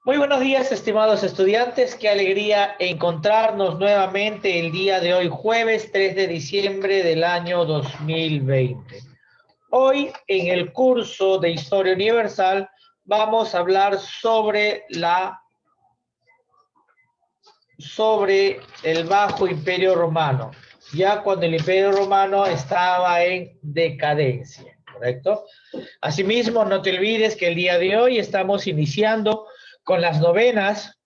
Muy buenos días, estimados estudiantes. Qué alegría encontrarnos nuevamente el día de hoy, jueves 3 de diciembre del año 2020. Hoy, en el curso de Historia Universal, vamos a hablar sobre el Bajo Imperio Romano, ya cuando el Imperio Romano estaba en decadencia, ¿correcto? Asimismo, no te olvides que el día de hoy estamos iniciando con las novenas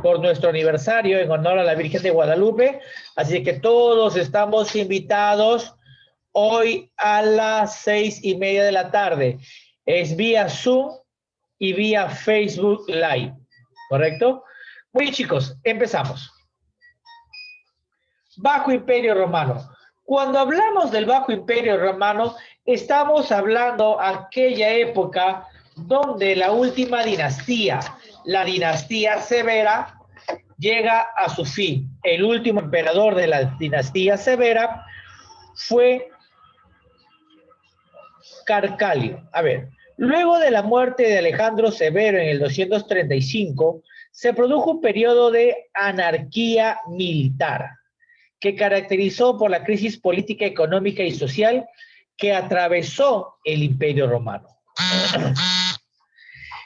por nuestro aniversario en honor a la Virgen de Guadalupe, así que todos estamos invitados hoy a las 6:30 de la tarde. Es vía Zoom y vía Facebook Live, ¿correcto? Muy bien, chicos, empezamos. Bajo Imperio Romano. Cuando hablamos del Bajo Imperio Romano, estamos hablando aquella época donde la última dinastía, la dinastía Severa, llega a su fin. El último emperador de la dinastía Severa fue Carcalio. A ver, luego de la muerte de Alejandro Severo en el 235, se produjo un periodo de anarquía militar que caracterizó por la crisis política, económica y social que atravesó el Imperio Romano.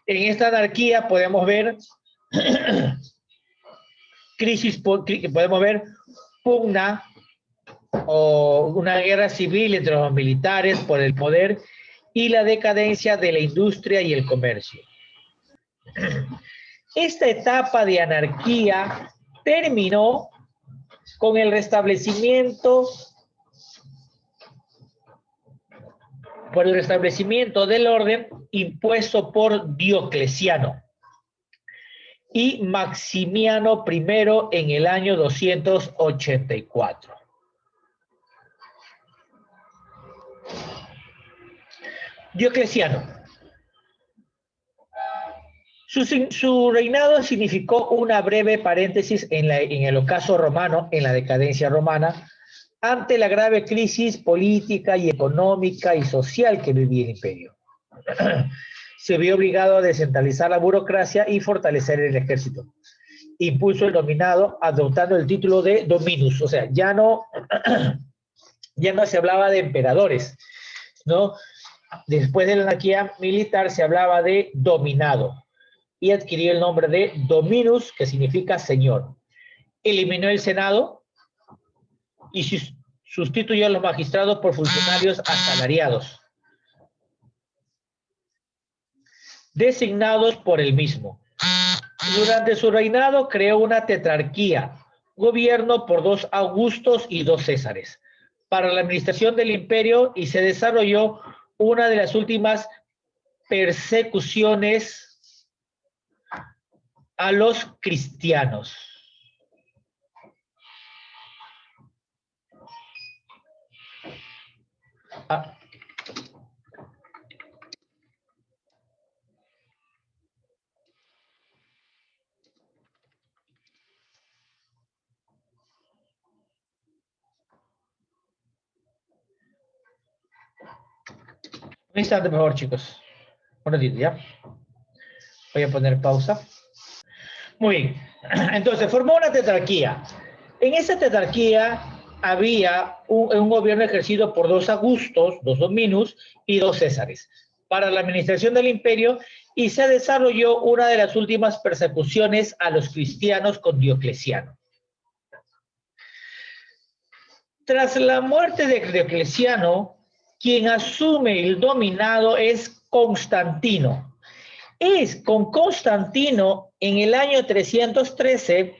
En esta anarquía podemos ver podemos ver pugna o una guerra civil entre los militares por el poder y la decadencia de la industria y el comercio. Esta etapa de anarquía terminó con el restablecimiento del orden impuesto por Diocleciano y Maximiano I en el año 284. Diocleciano. Su reinado significó una breve paréntesis en el ocaso romano, en la decadencia romana, ante la grave crisis política y económica y social que vivía el imperio. Se vio obligado a descentralizar la burocracia y fortalecer el ejército. Impuso el dominado adoptando el título de dominus, o sea, ya no se hablaba de emperadores, ¿no? Después de la anarquía militar se hablaba de dominado y adquirió el nombre de dominus, que significa señor. Eliminó el Senado y sustituyó a los magistrados por funcionarios asalariados, designados por él mismo. Durante su reinado creó una tetrarquía, gobierno por 2 Augustos y 2 Césares, para la administración del imperio, y se desarrolló una de las últimas persecuciones a los cristianos. Un instante, por favor, chicos. Un ratito, ¿ya? Voy a poner pausa. Muy bien. Entonces, formó una tetrarquía. En esa tetrarquía había un gobierno ejercido por 2 Augustos, 2 Dominus y 2 Césares para la administración del imperio, y se desarrolló una de las últimas persecuciones a los cristianos con Diocleciano. Tras la muerte de Diocleciano, quien asume el dominado es Constantino. Es con Constantino en el año 313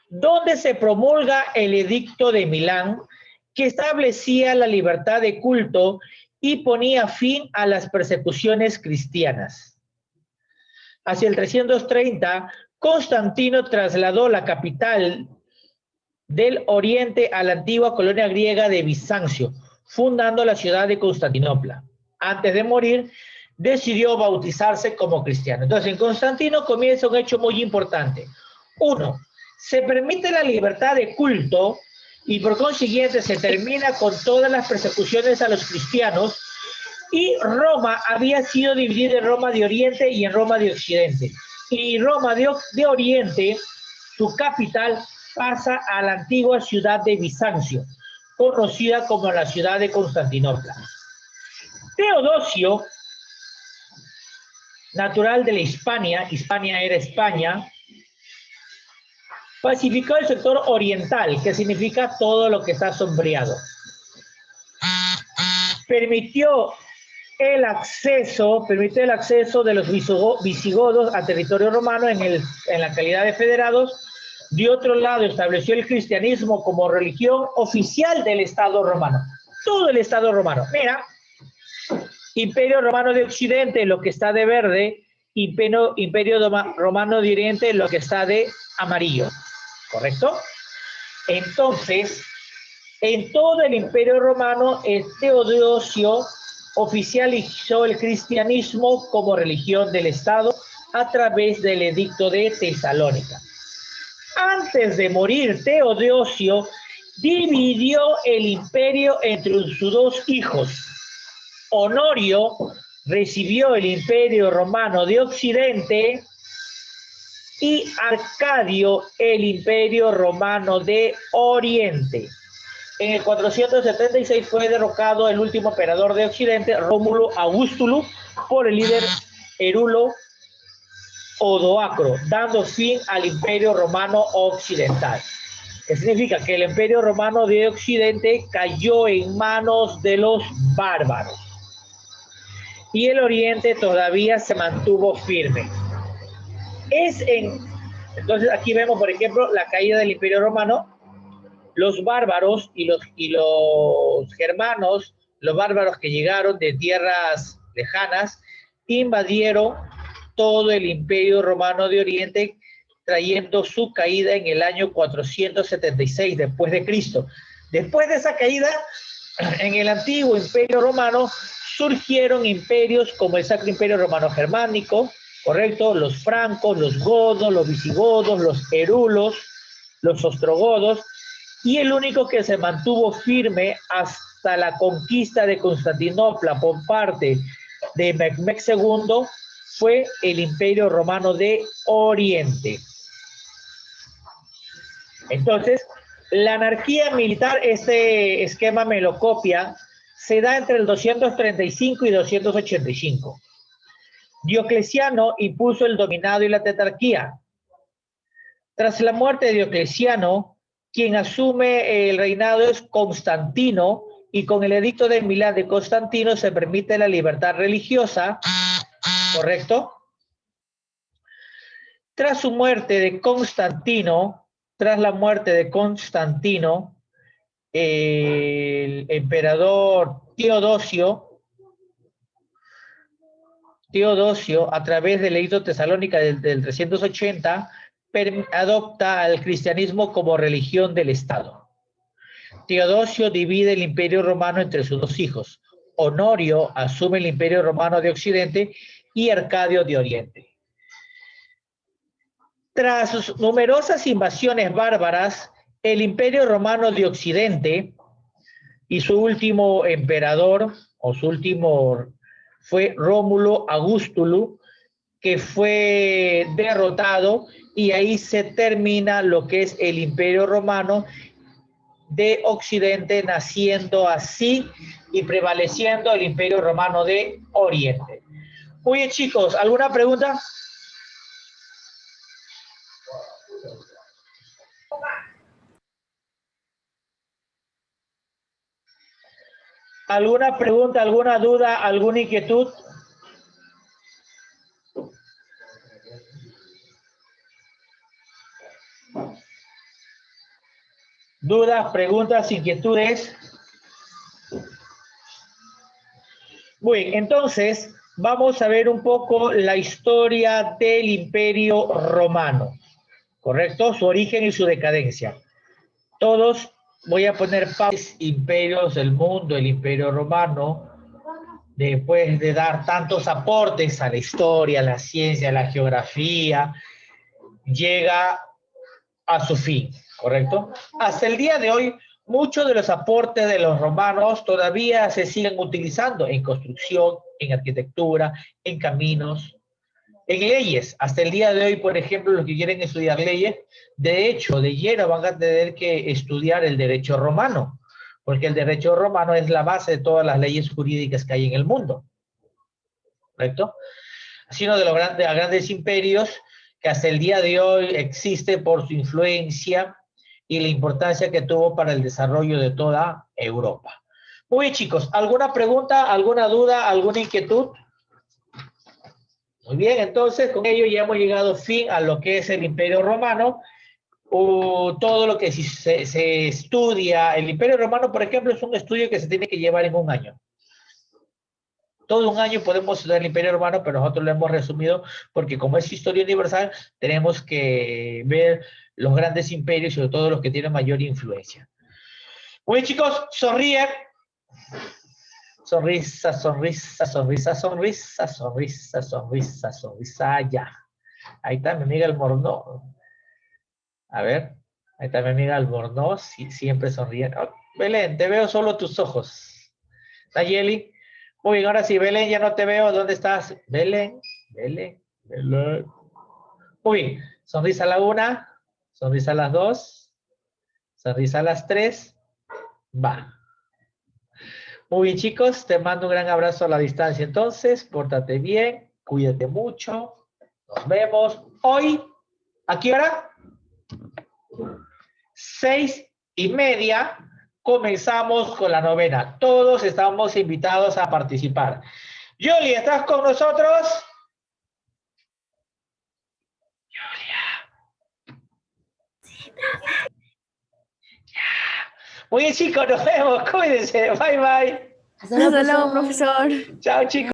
donde se promulga el Edicto de Milán, que establecía la libertad de culto y ponía fin a las persecuciones cristianas. Hacia el 330, Constantino trasladó la capital del oriente a la antigua colonia griega de Bizancio, fundando la ciudad de Constantinopla. Antes de morir, decidió bautizarse como cristiano. Entonces, en Constantino comienza un hecho muy importante. 1. Se permite la libertad de culto y por consiguiente se termina con todas las persecuciones a los cristianos, y Roma había sido dividida en Roma de Oriente y en Roma de Occidente. y Roma de Oriente, su capital, pasa a la antigua ciudad de Bizancio, conocida como la ciudad de Constantinopla. Teodosio, natural de la Hispania, Hispania era España, pacificó el sector oriental, que significa todo lo que está sombreado. Permitió el acceso de los visigodos a territorio romano en la calidad de federados. De otro lado, estableció el cristianismo como religión oficial del Estado romano. Todo el Estado romano. Mira, Imperio Romano de Occidente, lo que está de verde, Imperio Romano de Oriente, lo que está de amarillo. ¿Correcto? Entonces, en todo el Imperio Romano, Teodosio oficializó el cristianismo como religión del Estado a través del Edicto de Tesalónica. Antes de morir, Teodosio dividió el imperio entre sus dos hijos. Honorio recibió el Imperio Romano de Occidente y Arcadio el Imperio Romano de Oriente. En el 476 fue derrocado el último emperador de Occidente, Rómulo Augustulo, por el líder Herulo Odoacro, dando fin al Imperio Romano Occidental. ¿Qué significa? Que el Imperio Romano de Occidente cayó en manos de los bárbaros. Y el Oriente todavía se mantuvo firme. Entonces aquí vemos, por ejemplo, la caída del Imperio Romano. Los bárbaros y los germanos, los bárbaros que llegaron de tierras lejanas, invadieron todo el Imperio Romano de Oriente, trayendo su caída en el año 476 después de Cristo. Después de esa caída, en el antiguo Imperio Romano surgieron imperios como el Sacro Imperio Romano Germánico, ¿correcto? Los francos, los godos, los visigodos, los herulos, los ostrogodos, y el único que se mantuvo firme hasta la conquista de Constantinopla por parte de Mehmed II fue el Imperio Romano de Oriente. Entonces, la anarquía militar, este esquema me lo copia, se da entre el 235 y 285. Diocleciano impuso el dominado y la tetrarquía. Tras la muerte de Diocleciano, quien asume el reinado es Constantino, y con el edicto de Milán de Constantino se permite la libertad religiosa, ¿correcto? Tras la muerte de Constantino, el emperador Teodosio, a través del edicto tesalónica del 380, adopta al cristianismo como religión del Estado. Teodosio divide el Imperio Romano entre sus dos hijos. Honorio asume el Imperio Romano de Occidente y Arcadio de Oriente. Tras sus numerosas invasiones bárbaras, el Imperio Romano de Occidente y su último emperador, fue Rómulo Augustulo, que fue derrotado, y ahí se termina lo que es el Imperio Romano de Occidente, naciendo así y prevaleciendo el Imperio Romano de Oriente. Muy bien, chicos, ¿alguna pregunta? ¿Alguna pregunta, alguna duda, alguna inquietud? ¿Dudas, preguntas, inquietudes? Muy bien, entonces vamos a ver un poco la historia del Imperio Romano, ¿correcto? Su origen y su decadencia. Todos, voy a poner imperios del mundo, el Imperio Romano, después de dar tantos aportes a la historia, a la ciencia, a la geografía, llega a su fin, ¿correcto? Hasta el día de hoy, muchos de los aportes de los romanos todavía se siguen utilizando en construcción, en arquitectura, en caminos, En leyes, hasta el día de hoy, por ejemplo, los que quieren estudiar leyes, de hecho, de lleno van a tener que estudiar el derecho romano, porque el derecho romano es la base de todas las leyes jurídicas que hay en el mundo, ¿correcto? Así uno de los grandes imperios que hasta el día de hoy existe por su influencia y la importancia que tuvo para el desarrollo de toda Europa. Muy bien, chicos, ¿alguna pregunta, alguna duda, alguna inquietud? Muy bien, entonces con ello ya hemos llegado fin a lo que es el Imperio Romano. Todo lo que se estudia, el Imperio Romano, por ejemplo, es un estudio que se tiene que llevar en un año. Todo un año podemos estudiar el Imperio Romano, pero nosotros lo hemos resumido porque como es historia universal, tenemos que ver los grandes imperios y sobre todo los que tienen mayor influencia. Muy bien, chicos, sonríen. Sonrisa, sonrisa, sonrisa, sonrisa, sonrisa, sonrisa, sonrisa, ya. Ahí está mi amiga Albornoz. A ver, ahí está mi amiga Albornoz, siempre sonriendo. Oh, Belén, te veo solo tus ojos. Nayeli, muy bien, ahora sí, Belén, ya no te veo. ¿Dónde estás? Belén, Belén, Belén. Muy bien, sonrisa a la una, sonrisa a las dos, sonrisa a las tres. Va. Muy bien, chicos, te mando un gran abrazo a la distancia entonces. Pórtate bien, cuídate mucho. Nos vemos hoy. ¿A qué hora? 6:30. Comenzamos con la novena. Todos estamos invitados a participar. Yoli, ¿estás con nosotros? Muy bien, chicos, nos vemos. Cuídense. Bye, bye. Hasta luego, profesor. Chao, chicos.